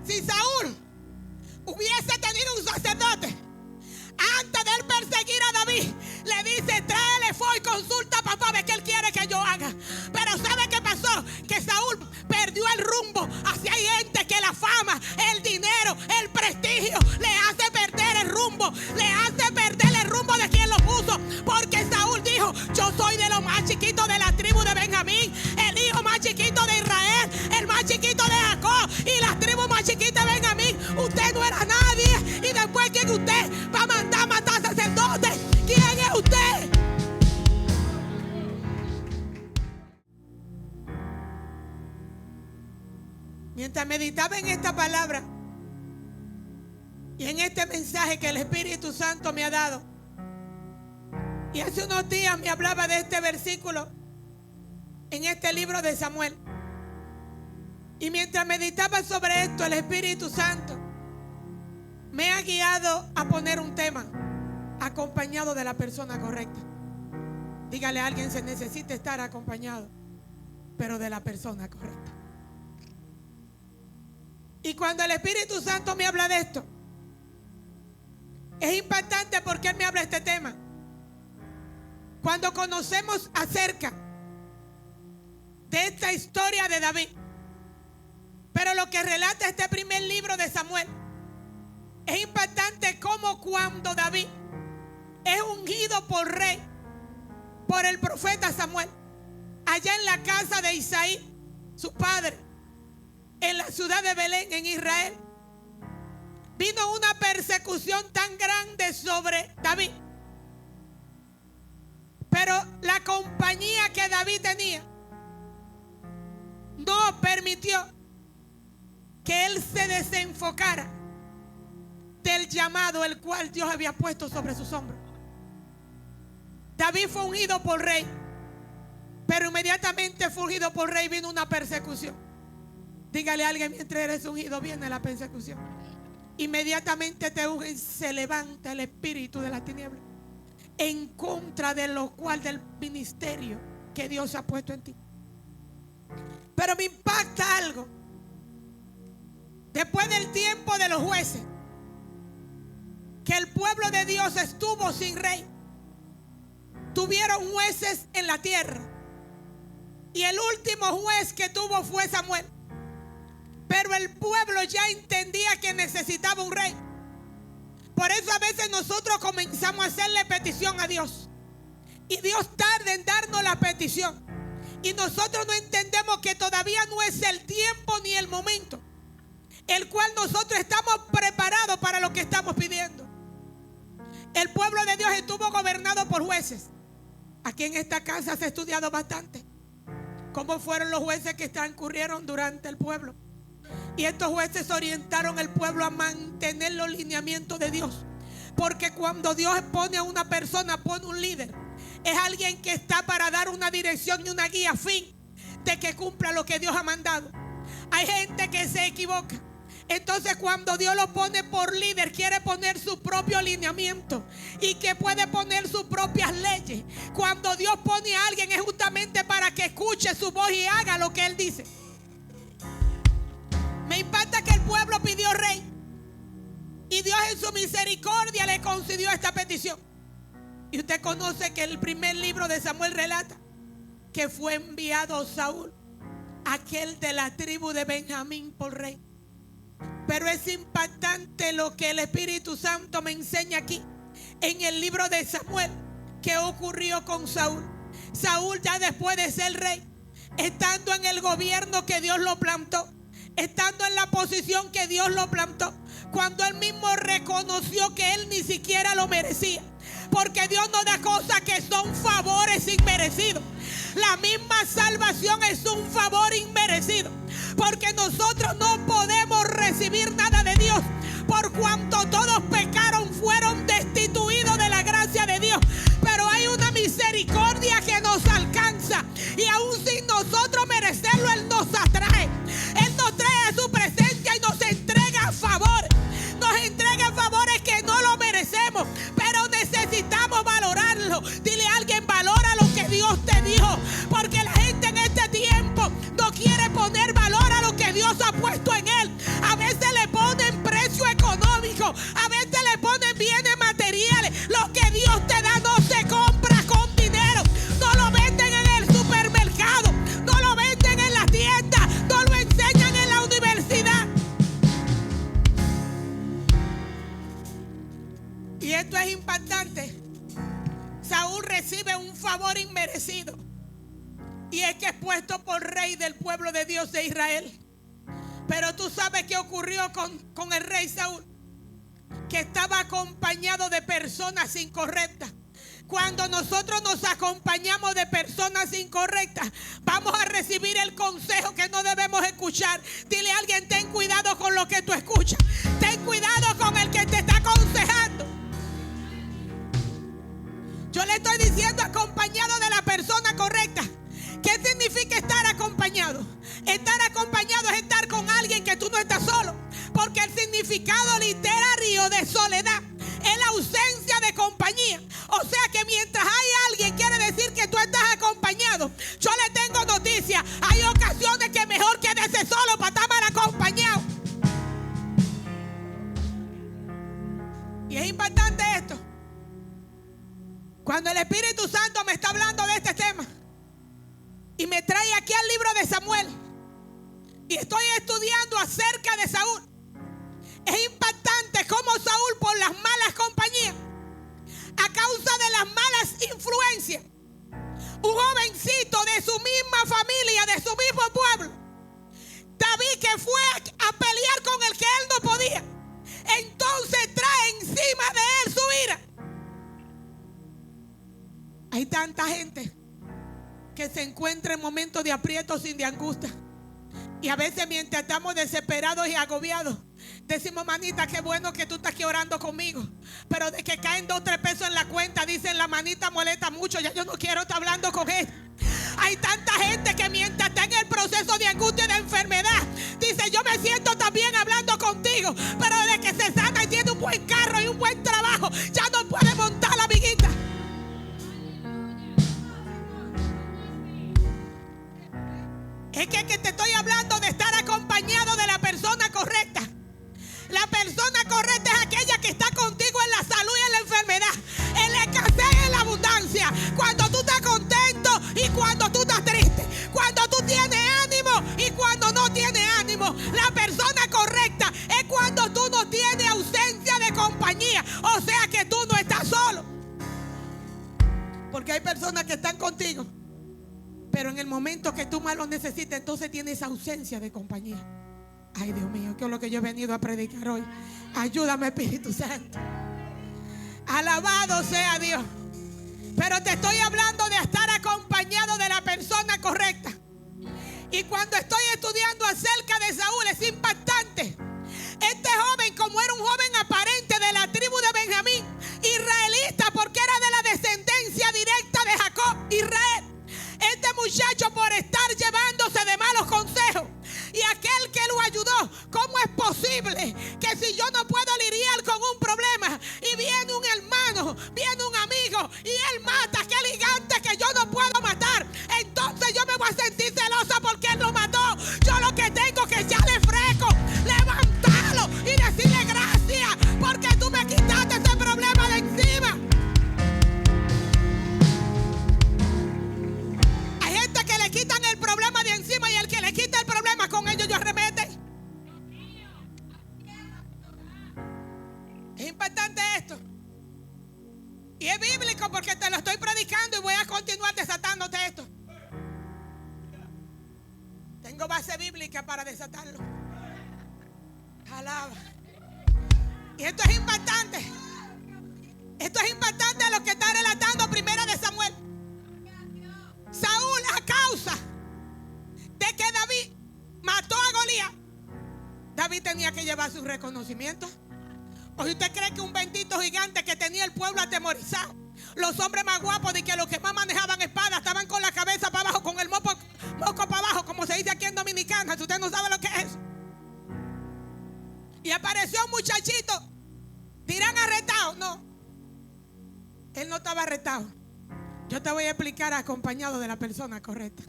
Si Saúl hubiese tenido un sacerdote, antes de él perseguir a David, le dice: tráele y consulta a papá, ve qué él quiere que yo haga. Pero ¿sabe qué pasó? Que Saúl perdió el rumbo. Así hay gente que la fama, el dinero, el prestigio le hace perder el rumbo, le hace perder el rumbo de quien lo puso. Porque Saúl dijo: yo soy de lo más chiquito de la tribu de Benjamín, el hijo más chiquito de Israel, el más chiquito de Jacob y la tribu más chiquita de Benjamín. Usted no era nadie. Y después, ¿quién es usted? Va a mandar a matar sacerdotes. ¿Quién es usted? Mientras meditaba en esta palabra y en este mensaje que el Espíritu Santo me ha dado, y hace unos días me hablaba de este versículo en este libro de Samuel, y mientras meditaba sobre esto, el Espíritu Santo me ha guiado a poner un tema acompañado de la persona correcta. Dígale a alguien: se necesita estar acompañado, pero de la persona correcta. Y cuando el Espíritu Santo me habla de esto, es impactante porque Él me habla de este tema. Cuando conocemos acerca de esta historia de David, pero lo que relata este primer libro de Samuel, es impactante como cuando David es ungido por rey por el profeta Samuel, allá en la casa de Isaí, su padre, en la ciudad de Belén, en Israel, vino una persecución tan grande sobre David. Pero la compañía que David tenía no permitió que él se desenfocara del llamado el cual Dios había puesto sobre sus hombros. David fue ungido por rey, pero inmediatamente fue ungido por rey, vino una persecución. Dígale a alguien: mientras eres ungido viene la persecución. Inmediatamente te ungen, se levanta el espíritu de la tiniebla en contra de lo cual del ministerio que Dios ha puesto en ti. Pero me impacta algo. Después del tiempo de los jueces, que el pueblo de Dios estuvo sin rey, tuvieron jueces en la tierra, y el último juez que tuvo fue Samuel. Pero el pueblo ya entendía que necesitaba un rey. Por eso a veces nosotros comenzamos a hacerle petición a Dios, y Dios tarda en darnos la petición, y nosotros no entendemos que todavía no es el tiempo ni el momento el cual nosotros estamos preparados para lo que estamos pidiendo. El pueblo de Dios estuvo gobernado por jueces. Aquí en esta casa se ha estudiado bastante cómo fueron los jueces que transcurrieron durante el pueblo. Y estos jueces orientaron al pueblo a mantener los lineamientos de Dios. Porque cuando Dios pone a una persona, pone un líder, es alguien que está para dar una dirección y una guía a fin de que cumpla lo que Dios ha mandado. Hay gente que se equivoca. Entonces cuando Dios lo pone por líder, quiere poner su propio lineamiento y que puede poner sus propias leyes. Cuando Dios pone a alguien es justamente para que escuche su voz y haga lo que Él dice. Me impacta que el pueblo pidió rey, y Dios en su misericordia le concedió esta petición. Y usted conoce que el primer libro de Samuel relata que fue enviado Saúl, aquel de la tribu de Benjamín, por rey. Pero es impactante lo que el Espíritu Santo me enseña aquí en el libro de Samuel, que ocurrió con Saúl. Saúl, ya después de ser rey, estando en el gobierno que Dios lo plantó, estando en la posición que Dios lo plantó, cuando él mismo reconoció que él ni siquiera lo merecía, porque Dios no da cosas que son favores inmerecidos. La misma salvación es un favor inmerecido, porque nosotros no podemos recibir nada de Dios, por cuanto todos pecaron, fueron destituidos de la gracia de Dios. Pero hay una misericordia que nos alcanza, y aun sin nosotros merecerlo, Él nos atrae. Él nos trae a su presencia y nos entrega favor. Nos entrega favores que no lo merecemos, pero necesitamos valorarlo. Dile a alguien: valora lo que Dios te dijo, porque la gente en este tiempo no quiere poner valor a lo que Dios ha puesto en él. impactante. Saúl recibe un favor inmerecido, y es que es puesto por rey del pueblo de Dios de Israel. Pero tú sabes qué ocurrió con el rey Saúl, que estaba acompañado de personas incorrectas. Cuando nosotros nos acompañamos de personas incorrectas, vamos a recibir el consejo que no debemos escuchar. Dile a alguien: ten cuidado con lo que tú escuchas. Ten cuidado con el que te está aconsejando. Yo le estoy diciendo acompañado de la persona correcta. ¿Qué significa estar acompañado? Estar acompañado es estar con alguien que tú no estás solo. Porque el significado literario de soledad es la ausencia de compañía. O sea que mientras hay alguien, quiere decir que tú estás acompañado. Yo le tengo noticia: hay ocasiones que mejor quédese solo para estar mal acompañado. Y es importante esto. Cuando el Espíritu Santo me está hablando de este tema y me trae aquí al libro de Samuel, y estoy estudiando acerca de Saúl, es impactante cómo Saúl, por las malas compañías, a causa de las malas influencias, un jovencito de su misma familia, de su mismo pueblo, David, que fue a pelear con el que él no podía, entonces trae encima de él su ira. Hay tanta gente que se encuentra en momentos de aprietos y de angustia, y a veces mientras estamos desesperados y agobiados, decimos: manita, qué bueno que tú estás aquí orando conmigo. Pero de que caen 2 o 3 pesos en la cuenta, dicen: la manita molesta mucho, ya yo no quiero estar hablando con él. Hay tanta gente que mientras está en el proceso de angustia y de enfermedad, dice: yo me siento también hablando contigo. Pero desde que se sana y tiene un buen carro y un buen trabajo, ya no puede montar la amiguita. Es que te estoy hablando de estar acompañado de la persona correcta. La persona correcta es aquella que está contigo en la salud y en la enfermedad, en la escasez y en la abundancia, cuando tú estás contento y cuando tú estás triste, cuando tú tienes ánimo y cuando no tienes ánimo. La persona correcta es cuando tú no tienes ausencia de compañía, o sea que tú no estás solo. Porque hay personas que están contigo, pero en el momento que tú más lo necesitas, entonces tienes ausencia de compañía. Ay, Dios mío, ¿qué es lo que yo he venido a predicar hoy? Ayúdame, Espíritu Santo. Alabado sea Dios. Pero te estoy hablando de estar acompañado de la persona correcta. Y cuando estoy estudiando acerca de Saúl, es impactante. Este joven, como era un joven aparente de la tribu de Benjamín, israelita, porque era de la descendencia directa de Jacob, Israel. Este muchacho, por estar llevándose de malos consejos, y aquel que lo ayudó, ¿cómo es posible que si yo no puedo lidiar con un problema y viene un hermano, viene un amigo y él mata a aquel gigante que yo no puedo matar, entonces yo me voy a sentir celosa porque él lo mató? Yo lo que tengo que echarle fresco, levantarlo y decirle: gracias porque tú me quitaste ese problema de encima. Hay gente que le quitan el problema de encima, y el que le quita el problema, con ellos arremete. Es importante esto. Y es bíblico porque te lo estoy predicando y voy a continuar desatándote esto. Tengo base bíblica para desatarlo. Alaba. Y esto es impactante. Esto es impactante lo que está relatando Primera de Samuel. Saúl, a causa de que David mató a Goliat, David tenía que llevar su reconocimiento. ¿O usted cree que un bendito gigante que tenía el pueblo atemorizado, los hombres más guapos de que los que más manejaban espadas estaban con la cabeza para abajo, con el moco para abajo, como se dice aquí en Dominicana? Si usted no sabe lo que es eso. Y apareció un muchachito, dirán arrestado. No, él no estaba arrestado. Yo te voy a explicar acompañado de la persona correcta.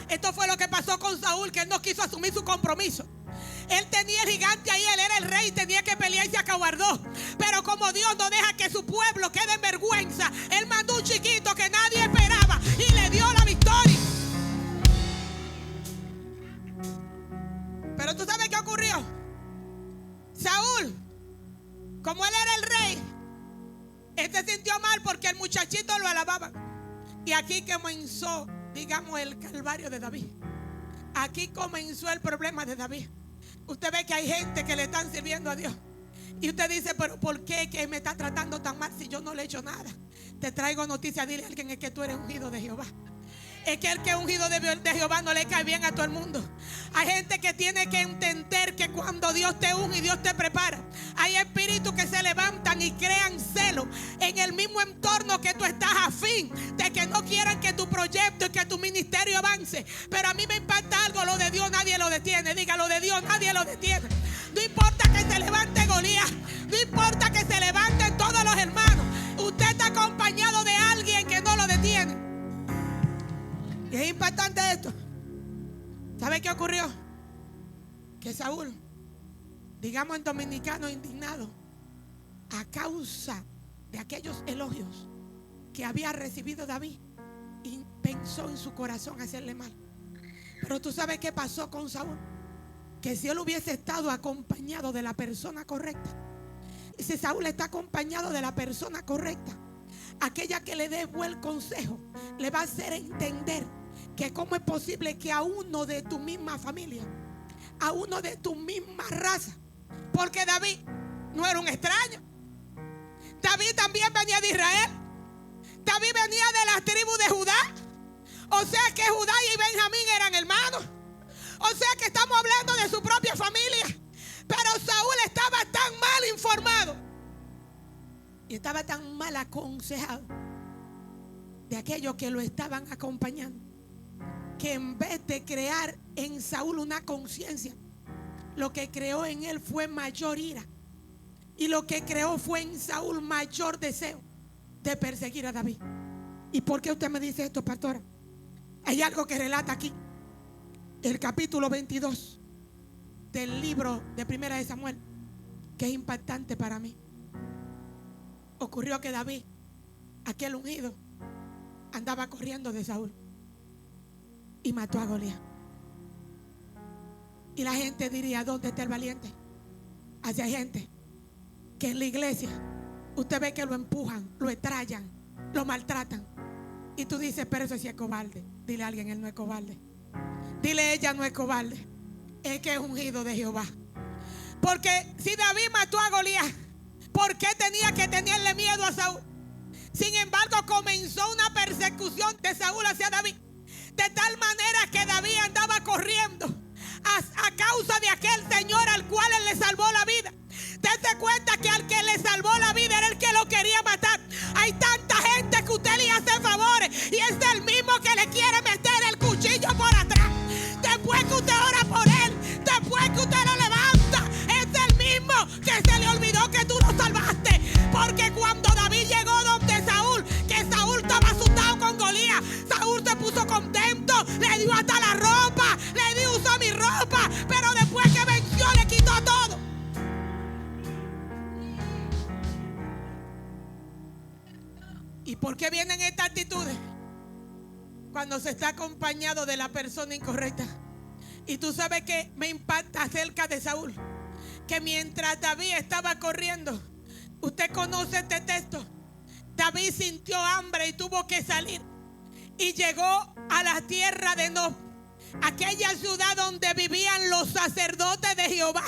Esto fue lo que pasó con Saúl, que él no quiso asumir su compromiso. Él tenía el gigante ahí, él era el rey, tenía que pelear y se acobardó. Pero como Dios no deja que su pueblo quede en vergüenza, él mandó un chiquito que nadie esperaba y le dio la victoria. Pero tú sabes qué ocurrió. Saúl, como él era el rey, Este sintió mal porque el muchachito lo alababa. Y aquí comenzó, digamos, el calvario de David. Aquí comenzó el problema de David. Usted ve que hay gente que le están sirviendo a Dios. Y usted dice, pero ¿por qué que me está tratando tan mal si yo no le he hecho nada? Te traigo noticia, dile a alguien, es que tú eres ungido de Jehová. Es que el que es ungido de Jehová no le cae bien a todo el mundo. Hay gente que tiene que entender que cuando Dios te unge y Dios te prepara, hay espíritus que se levantan y crean celo en el mismo entorno que tú estás afín, de que no quieran que tu proyecto y que tu ministerio avance. Pero a mí me impacta algo, lo de Dios nadie lo detiene. Diga, lo de Dios nadie lo detiene. No importa que se levante Goliat, no importa que se levanten todos los hermanos, usted está acompañado de alguien que no lo detiene. Y es impactante esto. ¿Sabe qué ocurrió? Que Saúl, digamos en dominicano, indignado a causa de aquellos elogios que había recibido David, y pensó en su corazón hacerle mal. Pero tú sabes qué pasó con Saúl, que si él hubiese estado acompañado de la persona correcta, y si Saúl está acompañado de la persona correcta, aquella que le dé buen consejo, le va a hacer entender que cómo es posible que a uno de tu misma familia, a uno de tu misma raza, porque David no era un extraño. David también venía de Israel. David venía de las tribus de Judá. O sea que Judá y Benjamín eran hermanos. O sea que estamos hablando de su propia familia. Pero Saúl estaba tan mal informado y estaba tan mal aconsejado de aquellos que lo estaban acompañando, que en vez de crear en Saúl una conciencia, lo que creó en él fue mayor ira. Y lo que creó fue en Saúl mayor deseo de perseguir a David. ¿Y por qué usted me dice esto, pastora? Hay algo que relata aquí, el capítulo 22 del libro de Primera de Samuel, que es impactante para mí. Ocurrió que David, aquel ungido, andaba corriendo de Saúl y mató a Goliat. Y la gente diría, ¿dónde está el valiente? Así hay gente que en la iglesia usted ve que lo empujan, lo estrellan, lo maltratan, y tú dices, pero eso sí es cobarde. Dile a alguien, él no es cobarde. Dile, ella no es cobarde, es que es ungido de Jehová. Porque si David mató a Goliat, ¿por qué tenía que tenerle miedo a Saúl? Sin embargo, comenzó una persecución de Saúl hacia David, de tal manera que David andaba corriendo a causa de aquel señor al cual él le salvó la vida. Dese cuenta que al que le salvó la vida era el que lo quería matar. Hay tanta gente que usted le hace favores y es el mismo que le quiere meter el cuchillo por atrás. Después que usted ora por él, después que usted lo levanta, es el mismo que se le olvidó que tú lo salvaste. Porque cuando David llegó donde Saúl, que Saúl estaba asustado con Goliat, Saúl se puso contento, le dio hasta la ropa, le dio uso mi ropa, pero después que venció le quitó todo. ¿Y por qué vienen estas actitudes? Cuando se está acompañado de la persona incorrecta. Y tú sabes que me impacta acerca de Saúl, que mientras David estaba corriendo, usted conoce este texto, David sintió hambre y tuvo que salir. Y llegó a la tierra de Nob, aquella ciudad donde vivían los sacerdotes de Jehová,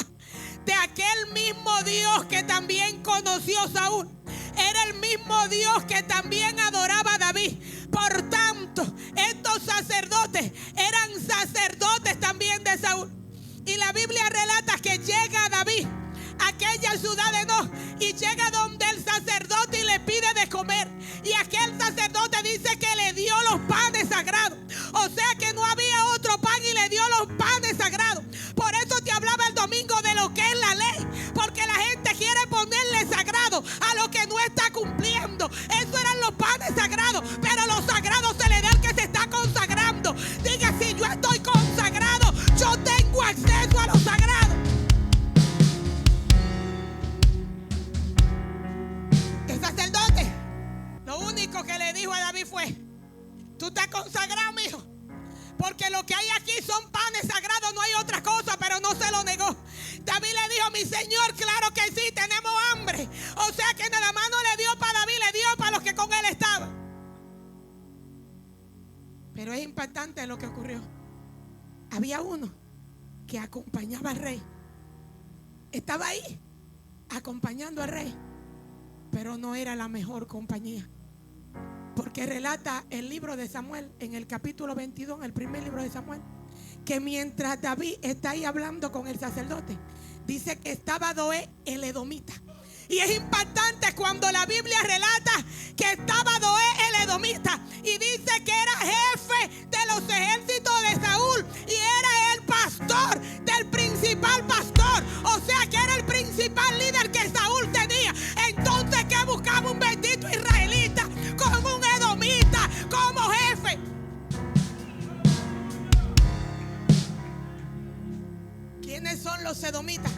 de aquel mismo Dios que también conoció Saúl. Era el mismo Dios que también adoraba a David. Por tanto, estos sacerdotes eran sacerdotes también de Saúl. Y la Biblia relata que llega David a aquella ciudad de Nob y llega donde el sacerdote y le pide de comer. Y aquel sacerdote dice que le dio los panes sagrados. O sea que no había otro pan y le dio los panes sagrados. Por eso te hablaba el domingo de lo que es la ley. Porque la gente quiere ponerle sagrado a lo que no está cumpliendo. Eso eran los panes sagrados. Pero los sagrados se le da al que se está consagrando. Diga, si yo estoy consagrado, yo tengo acceso a lo sagrado. El sacerdote, lo único que le dijo a David fue: tú estás consagrado, mijo, porque lo que hay aquí son panes sagrados, no hay otra cosa. Pero no se lo negó. David le dijo: mi señor, claro que sí, tenemos hambre. O sea que nada más no le dio para David, Pero es impactante lo que ocurrió. Había uno que acompañaba al rey. Estaba ahí acompañando al rey, pero no era la mejor compañía. Porque relata el libro de Samuel en el capítulo 22, en el primer libro de Samuel, que mientras David está ahí hablando con el sacerdote, dice que estaba Doeg el edomita. Y es impactante cuando la Biblia relata que estaba Doeg el edomita y dice que era jefe de los ejércitos de Saúl y era el pastor del principal pastor. O sea que era el principal líder que Saúl tenía. Entonces, ¿qué buscaba un bendito israelita con un edomita como jefe? ¿Quiénes son los edomitas?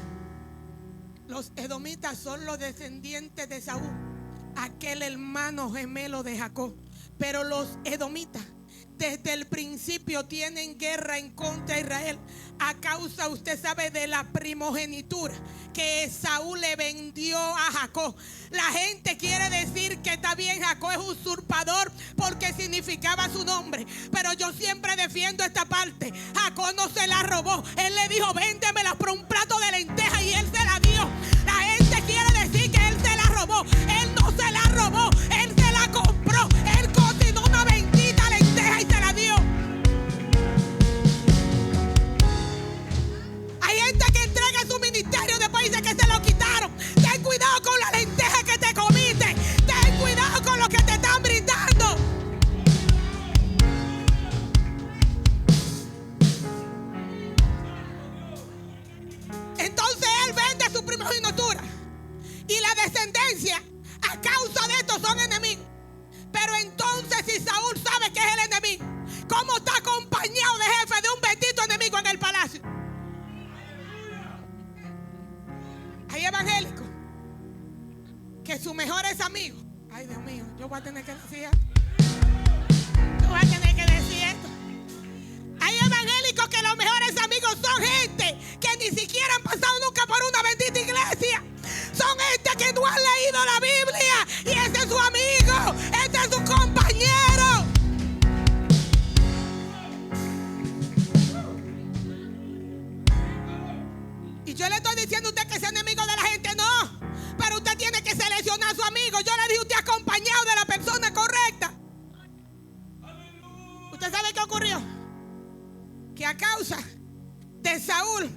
Los edomitas son los descendientes de Saúl, aquel hermano gemelo de Jacob. Pero los edomitas desde el principio tienen guerra en contra de Israel a causa, usted sabe, de la primogenitura que Saúl le vendió a Jacob. La gente quiere decir que está bien, Jacob es usurpador porque significaba su nombre, pero yo siempre defiendo esta parte. Jacob no se la robó, él le dijo véndemela por un plato de lentejas y él se la dio. La gente quiere decir que él se la robó, él no se la robó, él se la compró, él cocinó una bendita lenteja y se la dio. Hay gente que entrega su ministerio, después dice que se lo quitaron. Ten cuidado con la lenteja que te comiste, ten cuidado con lo que te están brindando. Entonces él vende su primogenitura y la descendencia a causa de esto son enemigos. Pero entonces, si Saúl sabe que es el enemigo, ¿cómo está acompañado de jefe de un bendito enemigo en el palacio? Hay evangélicos que su mejor es amigo. Ay, Dios mío, yo voy a tener que decir esto. Yo voy a tener que decir esto. Hay evangélicos que los mejores amigos son gente que ni siquiera han pasado nunca por una bendita iglesia. Son gente que no han leído la Biblia y ese es su amigo, ese es su compañero. Y yo le estoy diciendo a usted que sea enemigo de la gente, no. Pero usted tiene que seleccionar a su amigo. Yo le dije usted acompañado de la persona correcta. ¿Usted sabe qué ocurrió? Que a causa de Saúl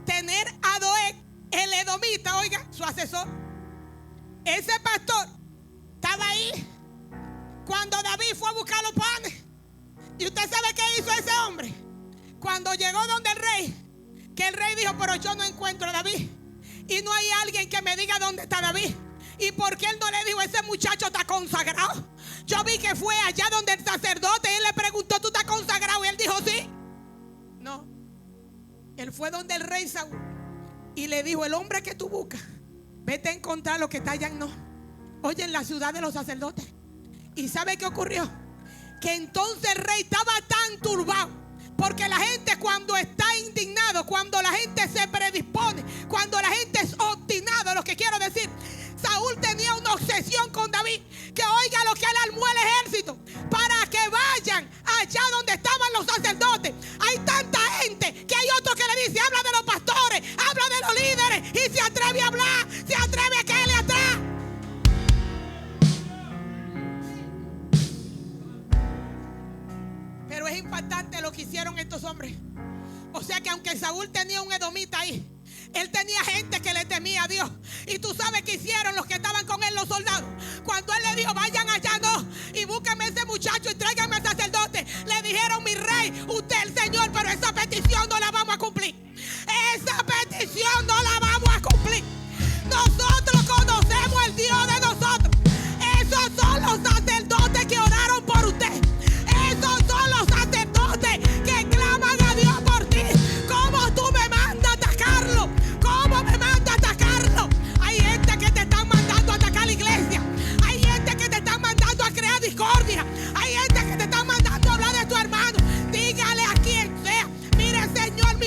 tener a Doeg el edomita, oiga, su asesor, ese pastor estaba ahí cuando David fue a buscar los panes. Y usted sabe qué hizo ese hombre cuando llegó donde el rey, que el rey dijo, pero yo no encuentro a David y no hay alguien que me diga dónde está David. ¿Y por qué él no le dijo, ese muchacho está consagrado? Yo vi que fue allá donde el sacerdote y él le preguntó, ¿tú estás consagrado? Y él dijo, sí. No, él fue donde el rey Saúl y le dijo, el hombre que tú buscas, vete a encontrar lo que está allá en oye, en la ciudad de los sacerdotes. ¿Y sabe qué ocurrió? Que entonces el rey estaba tan turbado, porque la gente cuando está indignado, cuando la gente se predispone, cuando la gente es obstinada, lo que quiero decir, Saúl tenía una obsesión con David, que oiga lo que él armó el ejército para que vayan allá donde estaban los sacerdotes. Hay tanta gente que hay otro que le dice, habla de los pastores, habla de los líderes, y se atreve a hablar, se atreve a caerle atrás. Pero es impactante lo que hicieron estos hombres. O sea que aunque Saúl tenía un edomita ahí, él tenía gente que le temía a Dios. Y tú sabes qué hicieron los que estaban con él, los soldados. Cuando él le dijo, vayan allá, no, y búsquenme ese muchacho y tráiganme al sacerdote, le dijeron, mi rey, usted es el Señor, pero esa petición no la vamos a cumplir. Esa petición no la vamos a cumplir. Nosotros conocemos el Dios de nosotros. Esos son los sacerdotes que oraron por usted. Esos son los sacerdotes que claman a Dios por ti. ¿Cómo tú me mandas a atacarlo? ¿Cómo me mandas a atacarlo? Hay gente que te están mandando a atacar la iglesia. Hay gente que te están mandando a crear discordia. Hay gente que te están mandando a hablar de tu hermano. Dígale a quien sea, mire, Señor,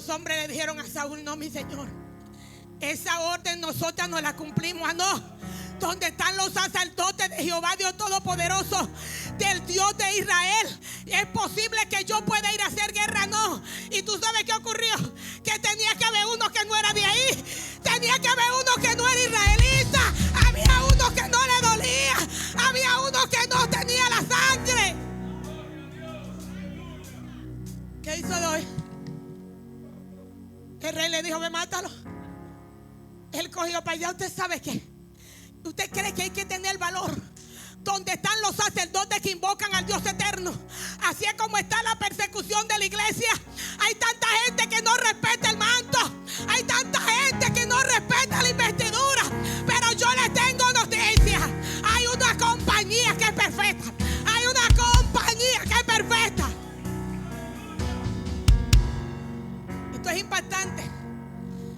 los hombres le dijeron a Saúl: no, mi señor, esa orden nosotras no la cumplimos. Ah, no. Donde están los sacerdotes de Jehová Dios Todopoderoso, del Dios de Israel, es posible que yo pueda ir a hacer guerra. No. Y tú sabes qué ocurrió, que tenía que haber uno que no era de ahí, tenía que haber uno que no era israelita, había uno que no le dolía, había uno que no tenía la sangre. ¿Qué hizo David? El rey le dijo: ve, mátalo. Él cogió para allá. ¿Usted sabe qué? ¿Usted cree que hay que tener valor? Donde están los sacerdotes que invocan al Dios eterno, así es como está la persecución de la iglesia. Hay tanta gente que no respeta el manto, hay tanta gente que no respeta la investidura. Pero yo les tengo noticias: hay una compañía que es perfecta, hay una compañía que es perfecta. Esto es impactante.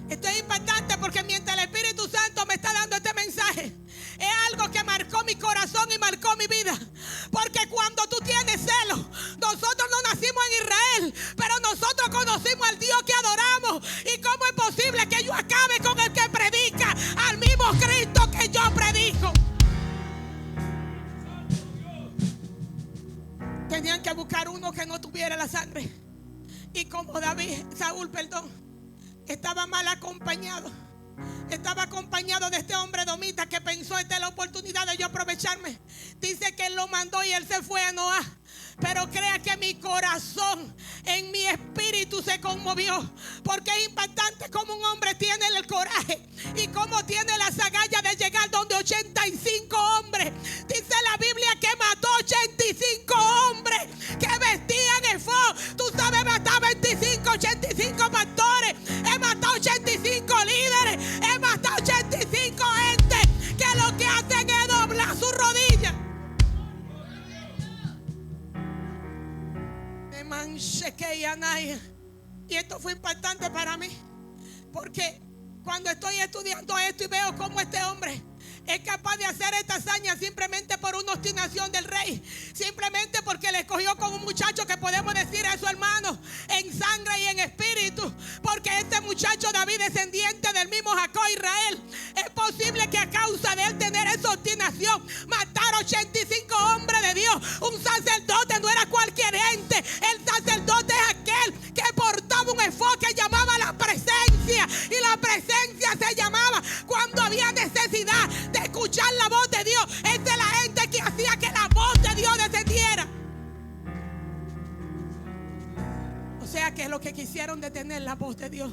Esto es impactante porque mientras el Espíritu Santo me está dando este mensaje, es algo que marcó mi corazón y marcó mi vida. Porque cuando tú tienes celo, nosotros no nacimos en Israel, pero nosotros conocimos al Dios que adoramos. ¿Y cómo es posible que yo acabe con el que predica al mismo Cristo que yo predico? Tenían que buscar uno que no tuviera la sangre. Y como Saúl, estaba mal acompañado. Estaba acompañado de este hombre domita que pensó: esta es la oportunidad de yo aprovecharme. Dice que él lo mandó y él se fue a Noá. Pero crea que mi corazón, en mi espíritu se conmovió, porque es impactante cómo un hombre tiene el coraje y cómo tiene las agallas de llegar donde 85 hombres. Dice la Biblia que mató 85 hombres que vestían efod. Tú sabes, mataba 85 pastores, he matado 85 líderes, he matado 85 gente que lo que hacen es doblar sus rodillas. Y esto fue impactante para mí, porque cuando estoy estudiando esto y veo cómo este hombre es capaz de hacer esta hazaña simplemente por una obstinación del rey, simplemente porque le escogió con un muchacho que podemos decir a su hermano en sangre y en espíritu, porque este muchacho David, descendiente del mismo Jacob Israel, es posible que a causa de él tener esa obstinación, matar 85 hombres de Dios. Un sacerdote no era cualquier gente, el sacerdote es aquel que portaba un efod que llamaba la presencia, y la presencia se llamaba cuando había necesidad de escuchar la voz de Dios. Esa es la gente que hacía que la voz de Dios descendiera. O sea que lo que quisieron detener la voz de Dios.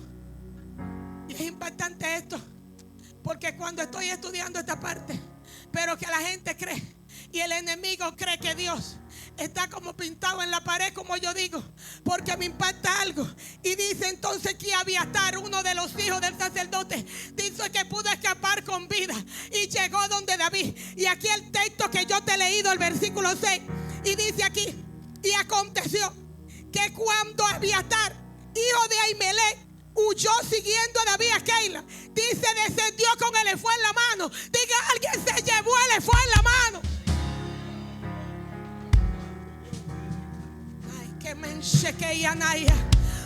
Y es impactante esto, porque cuando estoy estudiando esta parte, pero que la gente cree y el enemigo cree que Dios está como pintado en la pared, como yo digo, porque me impacta algo. Y dice entonces que Abiatar, uno de los hijos del sacerdote, dice que pudo escapar con vida y llegó donde David. Y aquí el texto que yo te he leído, el versículo 6, y dice aquí: y aconteció que cuando Abiatar, hijo de Ahimelech, huyó siguiendo a David a Keila, dice, descendió con el efod en la mano. Diga alguien: se llevó el efod en la mano. Ay, que me enchequé y anaya.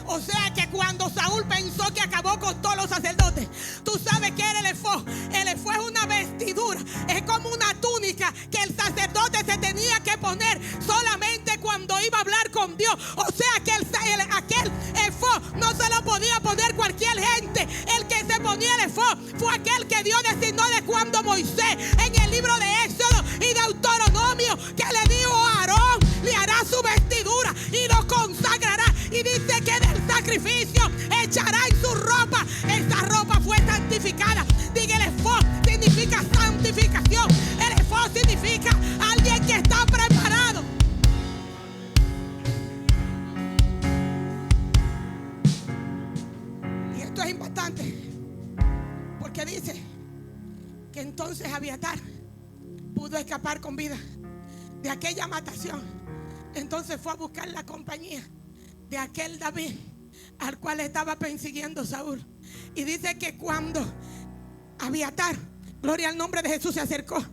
O sea que cuando Saúl pensó que acabó con todos los sacerdotes, tú sabes que era el efod. El efod es una vestidura, es como una túnica que el sacerdote se tenía que poner solamente cuando iba a hablar con Dios. O sea que aquel efod no se lo podía poner cualquier gente. El que se ponía el efod fue aquel que Dios designó de cuando Moisés, en el libro de Éxodo y Deuteronomio, que le dijo a Aarón: le hará su vestidura y lo consagrará. Y dice que del sacrificio echará en su ropa. Esa ropa fue santificada. Diga, el efod significa santificación. El efod significa alguien que está preparado. Y esto es impactante, porque dice que entonces Abiatar pudo escapar con vida de aquella matación. Entonces fue a buscar la compañía de aquel David al cual estaba persiguiendo Saúl. Y dice que cuando Abiatar, gloria al nombre de Jesús, se acercó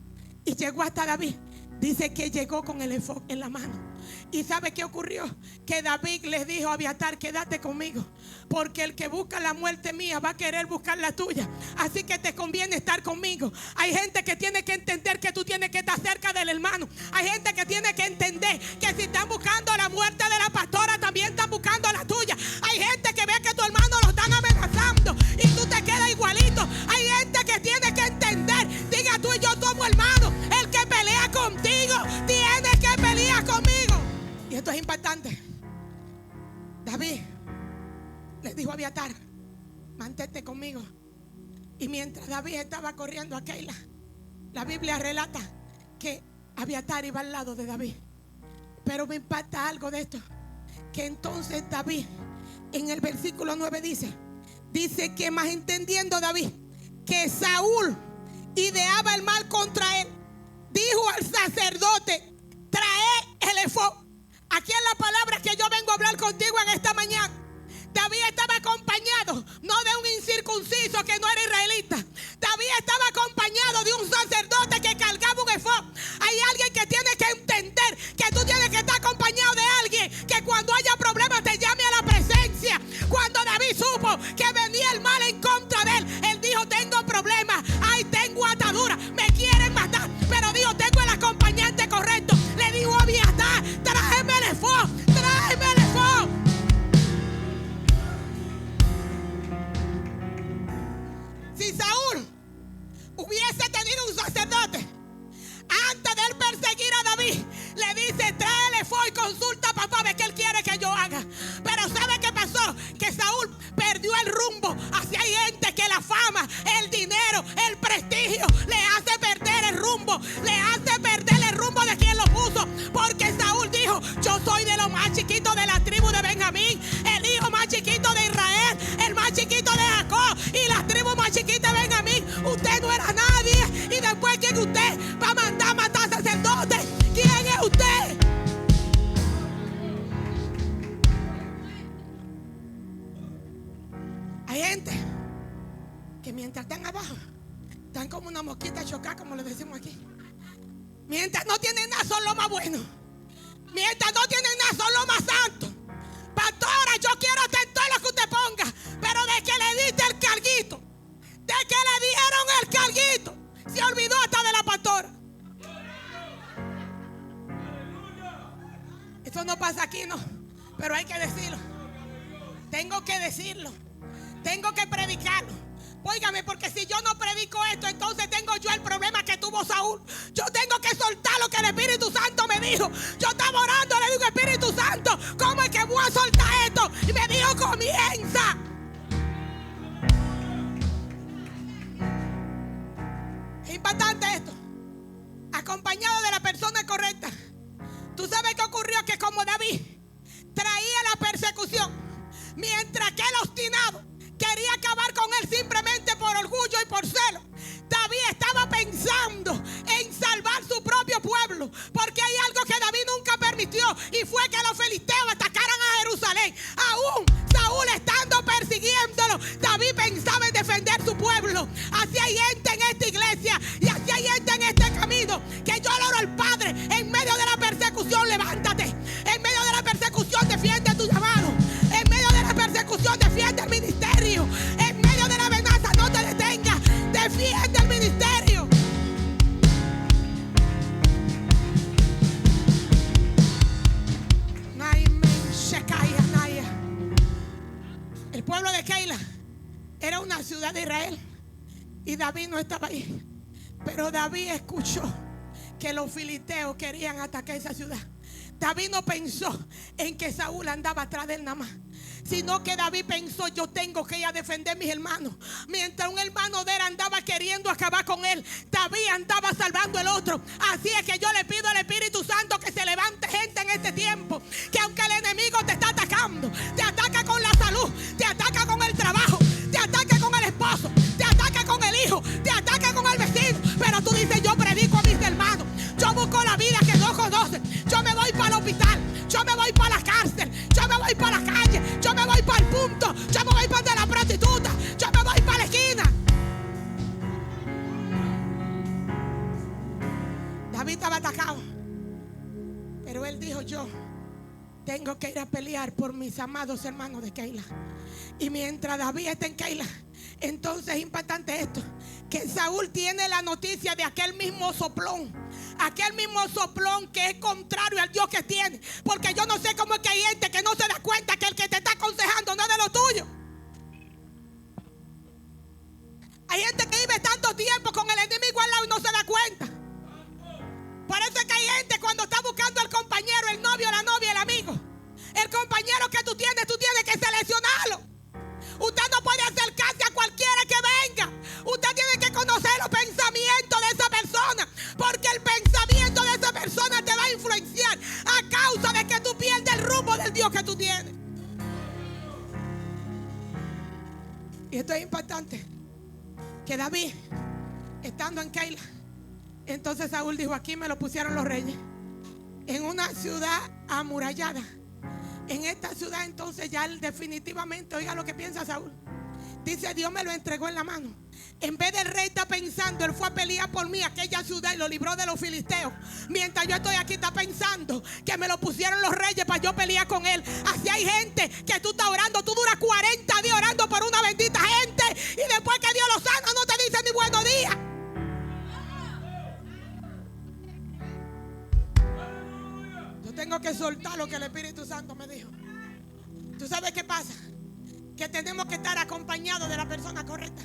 y llegó hasta David, Dice que llegó con el efod en la mano. ¿Y sabe qué ocurrió? Que David les dijo a Abiatar: quédate conmigo, porque el que busca la muerte mía va a querer buscar la tuya. Así que te conviene estar conmigo. Hay gente que tiene que entender que tú tienes que estar cerca del hermano. Hay gente que tiene que entender que si están buscando la muerte de la pastora, también están buscando la tuya. Hay gente que ve que tu hermano lo están amenazando y tú te quedas igualito. Hay gente que tiene que entender: diga tú y yo somos hermanos. El que pelea contigo tiene que pelear conmigo. Y esto es impactante. David le dijo a Abiatar: mantente conmigo. Y mientras David estaba corriendo a Keila, la Biblia relata que Abiatar iba al lado de David. Pero me impacta algo de esto, que entonces David, en el versículo 9 dice que más entendiendo David que Saúl ideaba el mal contra él, dijo al sacerdote: trae el efod. Aquí es la palabra que yo vengo a hablar contigo en esta mañana. David estaba acompañado no de un incircunciso que no era israelita. David estaba acompañado de un sacerdote que cargaba un efod. Hay alguien que tiene que entender que tú tienes que estar acompañado de alguien que cuando haya problemas te llame a la presencia. Cuando David supo que venía el mal en contra de él, él dijo: tengo problemas, ay, tengo atadura, me quieren matar, pero dijo: tengo el acompañante correcto. Le dijo a Abiatar: tráeme el efod, tráeme el efod. Si Saúl hubiese tenido un sacerdote, antes de él perseguir a David, le dice: trae el efod y consulta a papá de qué él quiere que yo haga. Pero ¿sabe qué pasó? Que Saúl perdió el rumbo. Así hay gente que la fama, el dinero, el prestigio le hace perder el rumbo, le hace perder el rumbo de quien lo puso. Porque Saúl dijo: yo soy de lo más chiquito de la tribu de Benjamín, el hijo más chiquito de Israel, el más chiquito de Jacob y la tribu más chiquita de Benjamín. Usted no era nadie. Y después, ¿quién es usted? Va a mandar a matar sacerdotes. ¿Quién es usted? Hay gente que mientras están abajo, están como una mosquita chocada, como le decimos aquí. Mientras no tienen nada, son lo más bueno. Mientras no tienen nada, son lo más santo. Pastora, yo quiero hacer todo lo que usted ponga, pero de que le diste el carguito, de que le dieron el carguito, se olvidó hasta de la pastora. Eso no pasa aquí, no, pero hay que decirlo. Tengo que decirlo. Tengo que predicarlo. Óigame, porque si yo no predico esto, entonces tengo yo el problema que tuvo Saúl. Yo tengo que soltar lo que el Espíritu Santo me dijo. Yo estaba orando, le digo: Espíritu Santo, ¿cómo es que voy a soltar esto? Y me dijo: comienza. Es impactante esto. Acompañado de la persona correcta. ¿Tú sabes qué ocurrió? Que como David traía la persecución, mientras que el obstinado quería acabar con él simplemente por orgullo y por celo, David estaba pensando en salvar su propio pueblo. Porque hay algo que David nunca permitió, y fue que los filisteos atacaran a Jerusalén. Aún Saúl estando persiguiéndolo, David pensaba en defender su pueblo. Así hay gente en esta iglesia y así hay gente en este camino, que yo le oro al Padre: en medio de la persecución, levántate. En medio de la persecución, defiende tu llamado. En medio de la persecución, defiende el ministerio. En medio de la amenaza, no te detengas. Defiende el ministerio. El pueblo de Keila era una ciudad de Israel y David no estaba ahí. Pero David escuchó que los filisteos querían atacar esa ciudad. David no pensó en que Saúl andaba atrás de él nada más, sino que David pensó: yo tengo que ir a defender a mis hermanos. Mientras un hermano de él andaba queriendo acabar con él, David andaba salvando el otro. Así es que yo le pido al Espíritu Santo que se levante gente en este tiempo, que aunque el enemigo te está atacando, te ataca con la salud, te ataca con el trabajo, te ataca con el esposo, te ataca con el hijo, te ataca con el vecino, pero tú dices: yo predico a mis hermanos, yo busco la vida que no conocen, yo me voy para el hospital, yo me voy para la cárcel, yo me voy para la calle, yo me voy para el punto, yo me voy para la prostituta, yo me voy para la esquina. David estaba atacado. dijo: yo tengo que ir a pelear por mis amados hermanos de Keila. Y mientras David está en Keila, entonces es impactante esto, que Saúl tiene la noticia de aquel mismo soplón que es contrario al Dios que tiene. Porque yo no sé cómo es que hay gente que no se da cuenta que el que te está aconsejando no es de lo tuyo. Hay gente que vive tanto tiempo con el enemigo al lado y no se da cuenta. Por eso es que hay gente cuando está buscando al compañero, el novio, la novia, el amigo, el compañero que tú tienes que seleccionarlo. Usted no puede acercarse a cualquiera que venga. Usted tiene que conocer los pensamientos de esa persona, porque el pensamiento de esa persona te va a influenciar a causa de que tú pierdes el rumbo del Dios que tú tienes. Y esto es impactante, que David, estando en Keila, entonces Saúl dijo: aquí me lo pusieron los reyes, en una ciudad amurallada. En esta ciudad entonces ya él definitivamente, oiga lo que piensa Saúl. Dice: Dios me lo entregó en la mano. En vez del rey está pensando, él fue a pelear por mí aquella ciudad y lo libró de los filisteos. Mientras yo estoy aquí, está pensando que me lo pusieron los reyes para yo pelear con él. Así hay gente que tú estás orando, tú duras 40 días orando por una bendita gente, y después que Dios lo sana no te dice ni buenos días. Yo tengo que soltar lo que el Espíritu Santo me dijo. ¿Tú sabes qué pasa? Que tenemos que estar acompañados de la persona correcta.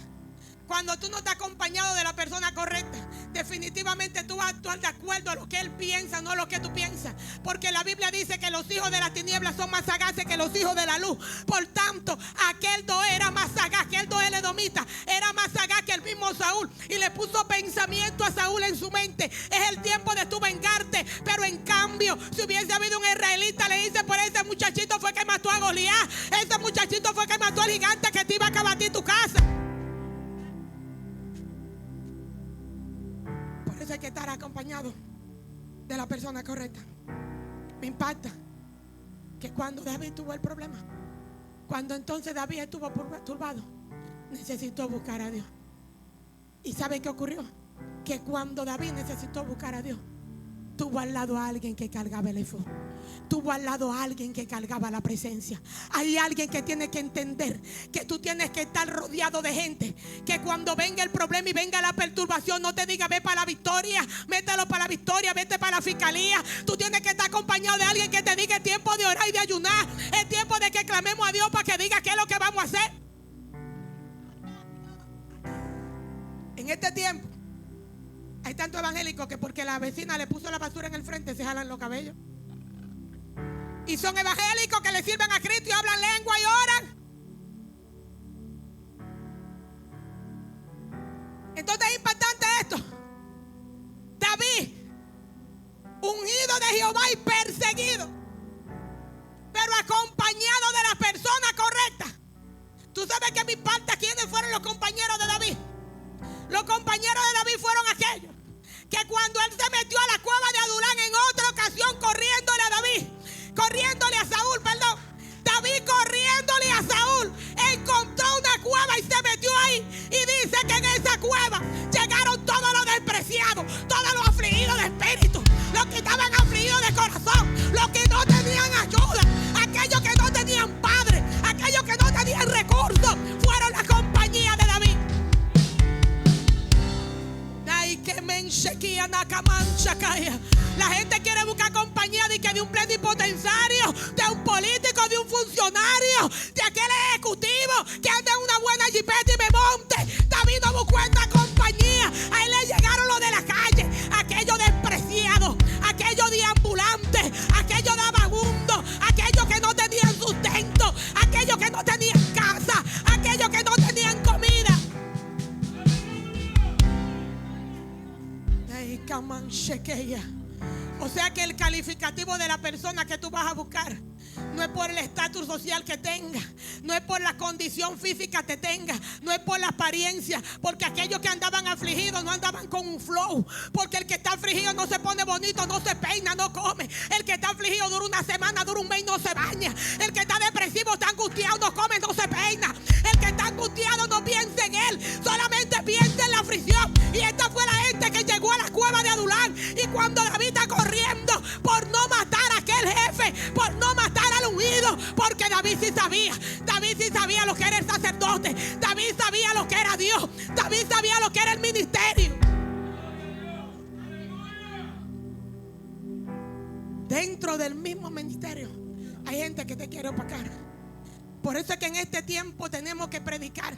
Cuando tú no estás acompañado de la persona correcta, definitivamente tú vas a actuar de acuerdo a lo que él piensa, no lo que tú piensas. Porque la Biblia dice que los hijos de las tinieblas son más sagaces que los hijos de la luz. Por tanto, aquel Doeg era más sagaz, que el Doeg edomita era más sagaz que el mismo Saúl. Y le puso pensamiento a Saúl en su mente: es el tiempo de tú vengarte. Pero en cambio, si hubiese habido un israelita, le dice: por ese muchachito fue que mató a Goliat. Ese muchachito fue que mató al gigante que te iba a acabar tu casa. Hay que estar acompañado de la persona correcta. Me impacta que cuando David tuvo el problema, cuando entonces David estuvo turbado, necesitó buscar a Dios. ¿Y sabe qué ocurrió? Que cuando David necesitó buscar a Dios, tuvo al lado a alguien que cargaba el efod. Tuvo al lado a alguien que cargaba la presencia. Hay alguien que tiene que entender que tú tienes que estar rodeado de gente que cuando venga el problema y venga la perturbación, no te diga: ve para la victoria, mételo para la victoria, vete para la fiscalía. Tú tienes que estar acompañado de alguien que te diga: es tiempo de orar y de ayunar, es tiempo de que clamemos a Dios para que diga qué es lo que vamos a hacer. En este tiempo hay tantos evangélicos que porque la vecina le puso la basura en el frente se jalan los cabellos. Y son evangélicos que le sirven a Cristo y hablan lengua y oran. Entonces es impactante esto. David, ungido de Jehová y perseguido, pero acompañado de la persona correcta. Tú sabes que mi parte, ¿quiénes fueron los compañeros de David? Los compañeros de David fueron aquellos que cuando él se metió a la cueva de Adulán en otra ocasión, corriéndole a Saúl, David corriéndole a Saúl, encontró una cueva y se metió ahí. Y dice que en esa cueva llegaron todos los despreciados, todos los afligidos de espíritu, los que estaban afligidos de corazón, los que no tenían ayuda, aquellos que no tenían padre, aquellos que no tenían recursos, fueron la compañía de David. La gente quiere buscar compañía de un plenipotenciario, de un político, de un funcionario, de aquel ejecutivo que anda en una buena jipeta y me monte. David no buscó esta compañía. A él le llegaron los de la calle, aquellos despreciados, aquellos deambulantes, aquellos vagabundos, aquellos que no tenían sustento, aquellos que no tenían casa, aquellos que no tenían comida. O sea que el calificativo de la persona que tú vas a buscar no es por el estatus social que tenga, no es por la condición física que tenga, no es por la apariencia, porque aquellos que andaban afligidos no andaban con un flow, porque el que está afligido no se pone bonito, no se peina, no come. El que está afligido dura una semana, dura un mes y no se baña. El que está depresivo, está angustiado, no come, no se peina. El que está angustiado no piensa en él, solamente piensa en la aflicción. Y esta fue la gente que llegó a la cueva de Adulán, y cuando David está corriendo por no matar a aquel sacerdote. David sabía lo que era Dios. David sabía lo que era el ministerio. Dentro del mismo ministerio hay gente que te quiere opacar. Por eso es que en este tiempo tenemos que predicar.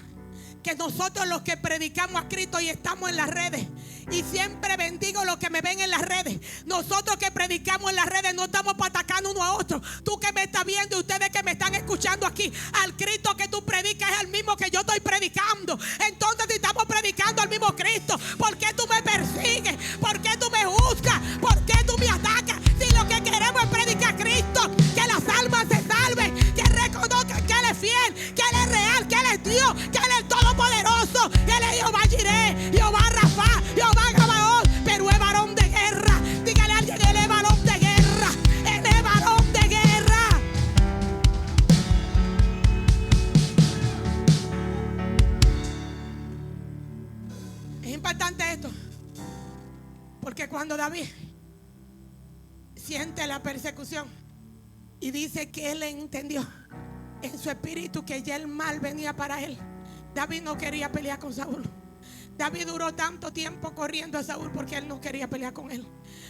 Que nosotros los que predicamos a Cristo y estamos en las redes, y siempre bendigo los que me ven en las redes, nosotros que predicamos en las redes no estamos para atacar uno a otro. Tú que me estás viendo y ustedes que me están escuchando aquí, al Cristo que tú predicas es el mismo que yo estoy predicando. Entonces, si estamos predicando al mismo Cristo, ¿por qué tú me persigues? ¿Por qué tú me juzgas? ¿Por qué tú me atacas? Si lo que queremos es predicar a Cristo, que las almas se salven, que reconozcan que Él es fiel, que Él es real, que Él es Dios, que Él es el Todopoderoso, que Él es Jehová Jireh, Jehová Rafa, Jehová Gabaón. Pero es varón de guerra. Dígale a alguien: Él es varón de guerra. Él es varón de guerra. Es importante esto, porque cuando David siente la persecución y dice que él entendió en su espíritu que ya el mal venía para él, David no quería pelear con Saúl. David duró tanto tiempo corriendo a Saúl porque él no quería pelear con él.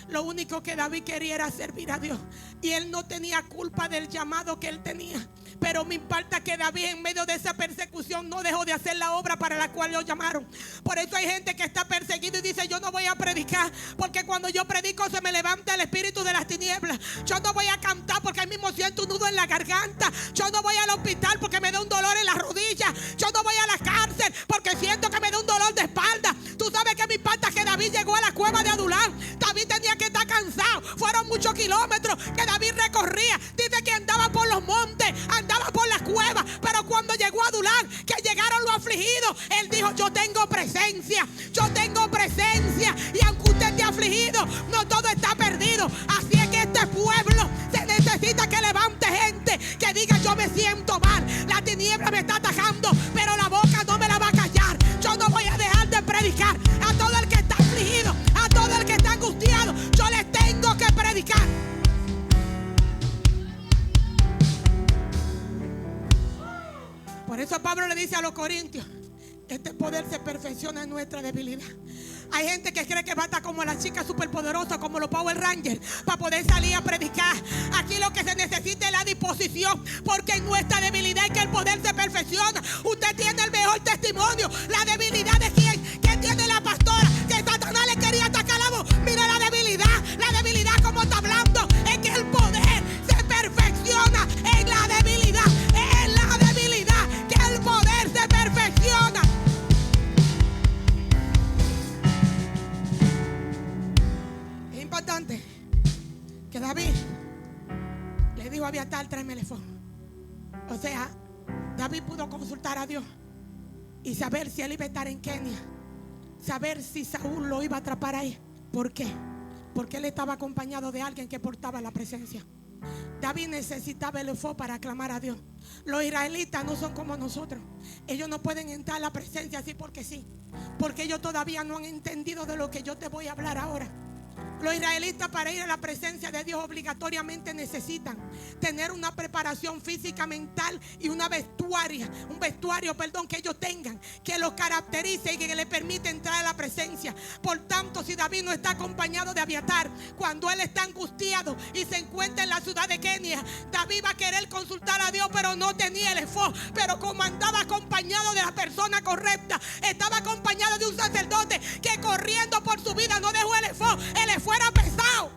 Lo único que David quería era servir a Dios, y él no tenía culpa del llamado que él tenía. Pero me impacta que David, en medio de esa persecución, no dejó de hacer la obra para la cual lo llamaron. Por eso hay gente que está perseguido y dice: yo no voy a predicar porque cuando yo predico se me levanta el espíritu de las tinieblas. Yo no voy a cantar porque ahí mismo siento un nudo en la garganta. Yo no voy al hospital porque me da un dolor en las rodillas. Yo no voy a la cárcel porque siento que me da un dolor de espalda. Tú sabes que me impacta que David llegó a la cueva de Adulán. David tenía que estar cansado. Fueron muchos kilómetros que David recorría. Dice que andaba por los montes, andaba por las cuevas. Pero cuando llegó a Adulán, que llegaron los afligidos, él dijo: yo tengo presencia, yo tengo presencia. Y aunque usted esté afligido, no todo está perdido. Así es que este pueblo se necesita que levante gente que diga: yo me siento mal, la tiniebla me está atacando, pero la boca no me la va a callar. Yo no voy a dejar de predicar. A todo el que está afligido, a todo el que está angustiado, yo les tengo que predicar. Por eso Pablo le dice a los corintios: este poder se perfecciona en nuestra debilidad. Hay gente que cree que va a estar como las chicas superpoderosas, como los Power Rangers, para poder salir a predicar. Aquí lo que se necesita es la disposición, porque en nuestra debilidad es que el poder se perfecciona. Usted tiene el mejor testimonio. ¿La debilidad de quién? ¿Qué tiene la pastora? Que Satanás le quería atacar la voz. Mira la debilidad como está hablando. Es que el poder se perfecciona en la debilidad. En la debilidad que el poder se perfecciona. Es importante que David le dijo a Abiatar: tráeme el efod. O sea, David pudo consultar a Dios y saber si él iba a estar en Kenia, saber si Saúl lo iba a atrapar ahí. ¿Por qué? Porque él estaba acompañado de alguien que portaba la presencia. David necesitaba el efod para aclamar a Dios. Los israelitas no son como nosotros. Ellos no pueden entrar a la presencia así porque sí, porque ellos todavía no han entendido de lo que yo te voy a hablar ahora. Los israelitas, para ir a la presencia de Dios, obligatoriamente necesitan tener una preparación física, mental y un vestuario que ellos tengan, que los caracterice y que les permite entrar a la presencia. Por tanto, si David no está acompañado de Abiatar, cuando él está angustiado y se encuentra en la ciudad de Kenia, David va a querer consultar a Dios, pero no tenía el efod. Pero como andaba acompañado de la persona correcta, estaba acompañado de un sacerdote que corriendo por su vida no dejó el efod. El efod era pesado.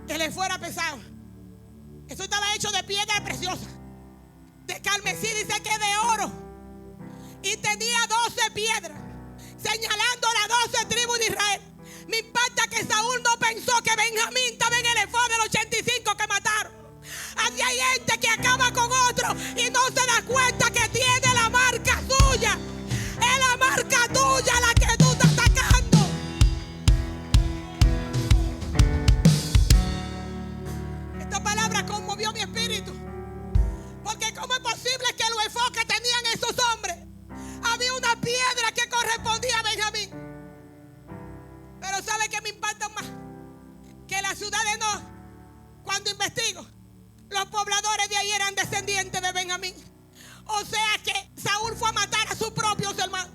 El efod era pesado. Eso estaba hecho de piedra preciosa, de carmesí, dice que de oro, y tenía 12 piedras señalando las 12 tribus de Israel. Me impacta que Saúl no pensó que Benjamín estaba en el efod del 85 que mataron. Aquí hay gente que acaba con otro y no se da cuenta que tiene la marca suya. Es la marca tuya la que tú estás atacando. Esta palabra conmovió mi espíritu, porque ¿cómo es posible que los efod que tenían esos hombres, había una piedra que correspondía a Benjamín? Pero ¿sabe qué me impacta más? Que la ciudad de No, cuando investigo, los pobladores de ahí eran descendientes Benjamín. O sea que Saúl fue a matar a sus propios hermanos.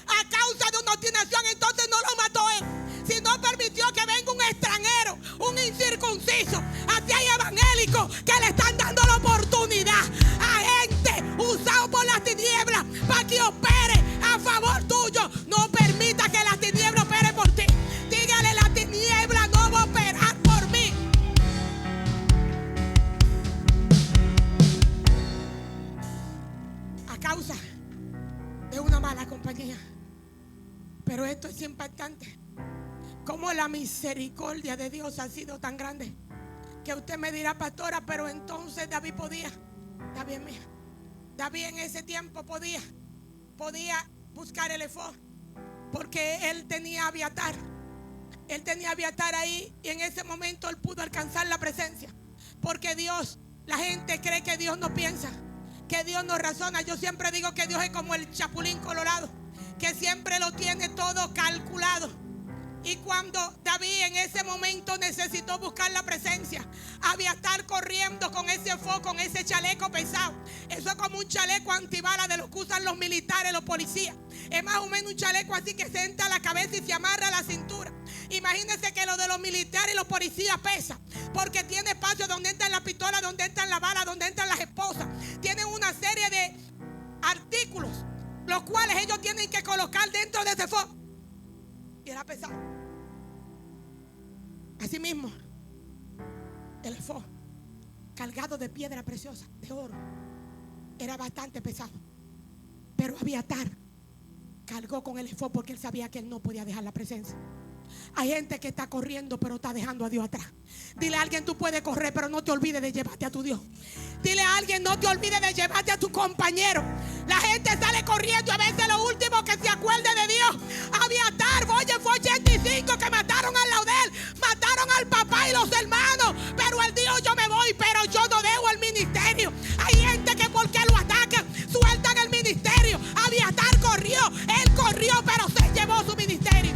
A causa de una obstinación, entonces no lo mató él, sino permitió que venga un extranjero, un incircunciso. Así hay evangélicos que le están dando la oportunidad a gente usado por las tinieblas para que opere a favor tuyo. No permita que las tinieblas opere por ti. Dígale: la tiniebla no va a operar por mí. A causa de una mala compañía. Pero esto es impactante. Como la misericordia de Dios ha sido tan grande, que usted me dirá: pastora, pero entonces David podía. David, mía, David en ese tiempo podía buscar el efod, porque él tenía a Abiatar. Él tenía a Abiatar ahí, y en ese momento él pudo alcanzar la presencia. Porque Dios, la gente cree que Dios no piensa, que Dios no razona. Yo siempre digo que Dios es como el chapulín colorado, que siempre lo tiene todo calculado. Y cuando David en ese momento necesitó buscar la presencia, Abiatar corriendo con ese efod, con ese chaleco pesado. Eso es como un chaleco antibala de los que usan los militares, los policías. Es más o menos un chaleco así que se entra a la cabeza y se amarra a la cintura. Imagínense que lo de los militares y los policías pesa, porque tiene espacio donde entran la pistola, donde entran la bala, donde entran las esposas. Tienen una serie de artículos los cuales ellos tienen que colocar dentro de ese efod. Y era pesado. Asimismo, el efod, cargado de piedra preciosa, de oro, era bastante pesado. Pero Abiatar cargó con el efod porque él sabía que él no podía dejar la presencia. Hay gente que está corriendo pero está dejando a Dios atrás. Dile a alguien: tú puedes correr, pero no te olvides de llevarte a tu Dios. Dile a alguien: no te olvides de llevarte a tu compañero. La gente sale corriendo y a veces lo último que se acuerde de Dios. Abiatar, oye, fue 85 que mataron al lado de él, mataron al papá y los hermanos, pero él dijo: yo me voy, pero yo no dejo el ministerio. Hay gente que porque lo atacan, sueltan el ministerio. Abiatar corrió, él corrió, pero se llevó su ministerio.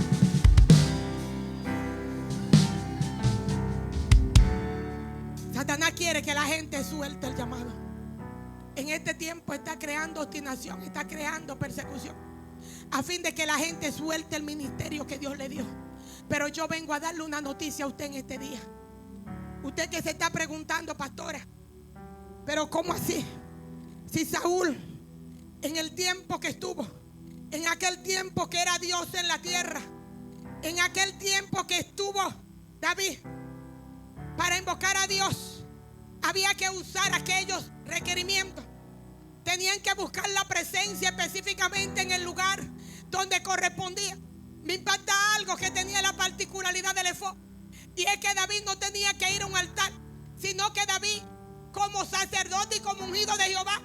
Satanás quiere que la gente suelte el llamado. En este tiempo está creando obstinación, está creando persecución, a fin de que la gente suelte el ministerio que Dios le dio. Pero yo vengo a darle una noticia a usted en este día. Usted que se está preguntando: pastora, pero ¿cómo así? Si Saúl, en el tiempo que estuvo, en aquel tiempo que era Dios en la tierra, en aquel tiempo que estuvo David para invocar a Dios, había que usar aquellos requerimientos. Tenían que buscar la presencia específicamente en el lugar donde correspondía. Me impacta algo que tenía la particularidad del efod, y es que David no tenía que ir a un altar, sino que David, como sacerdote y como ungido de Jehová,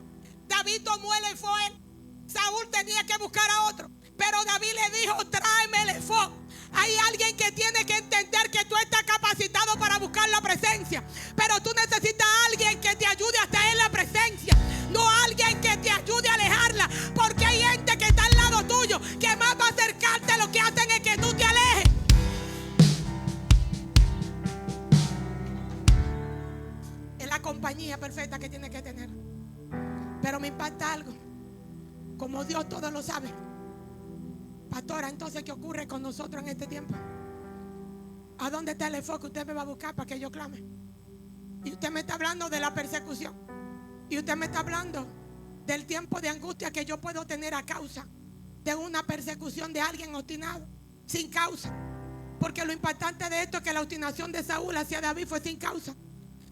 David tomó el efod. Saúl tenía que buscar a otro, pero David le dijo: tráeme el efod. Hay alguien que tiene que entender que tú estás capacitado para buscar la presencia, pero tú necesitas a alguien que te ayude a traer la presencia, no alguien que te ayude a alejarla, porque hay gente que está al lado tuyo que más va a acercarte, lo que hacen es que tú te alejes. Es la compañía perfecta que tienes que tener. Pero me impacta algo, como Dios todo lo sabe. Pastora, entonces, ¿qué ocurre con nosotros en este tiempo? ¿A dónde está el efod que usted me va a buscar para que yo clame? Y usted me está hablando de la persecución, y usted me está hablando del tiempo de angustia que yo puedo tener a causa de una persecución de alguien obstinado, sin causa. Porque lo impactante de esto es que la obstinación de Saúl hacia David fue sin causa.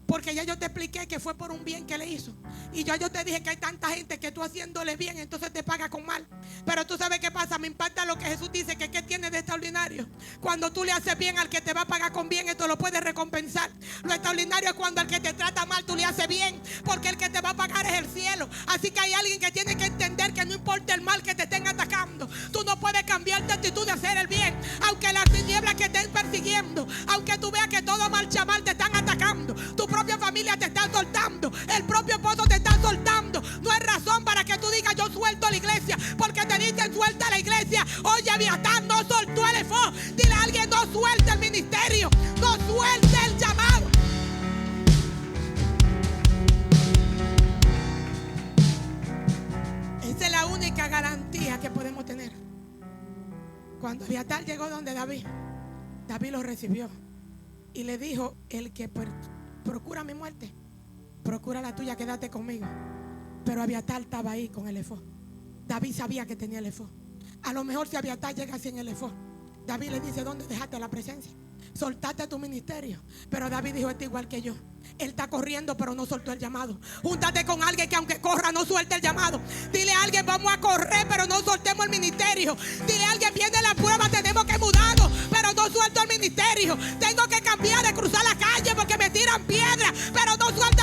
Porque ya yo te expliqué que fue por un bien que le hizo. Y yo te dije que hay tanta gente que tú haciéndole bien, entonces te paga con mal. Pero tú sabes qué pasa. Me impacta lo que Jesús dice, que qué tiene de extraordinario. Cuando tú le haces bien al que te va a pagar con bien, esto lo puedes recompensar. Lo extraordinario es cuando al que te trata mal tú le haces bien, porque el que te va a pagar es el cielo. Así que hay alguien que tiene que entender que no importa el mal que te estén atacando, tú no puedes cambiar de actitud de hacer el bien. Aunque las tinieblas que estén persiguiendo, aunque tú veas que todo marcha mal, te están atacando, tu propia familia te está soltando, el propio esposo te está soltando, no hay razón para que tú digas: yo suelto la iglesia, porque te dicen suelta la iglesia. Oye, Abiatar no soltó el efod. Dile a alguien: no suelte el ministerio, no suelte el llamado. Cuando Abiatar llegó donde David, David lo recibió y le dijo: el que procura mi muerte, procura la tuya, quédate conmigo. Pero Abiatar estaba ahí con el efod. David sabía que tenía el efod. A lo mejor si Abiatar llega sin el efod, David le dice: ¿dónde dejaste la presencia? Soltaste tu ministerio. Pero David dijo: este igual que yo. Él está corriendo pero no soltó el llamado. Júntate con alguien que aunque corra no suelte el llamado. Dile a alguien: vamos a correr pero no soltemos el ministerio. Dile a alguien: viene la prueba, tenemos que mudarnos, pero no suelto el ministerio. Tengo que cambiar de cruzar la calle porque me tiran piedras, pero no suelto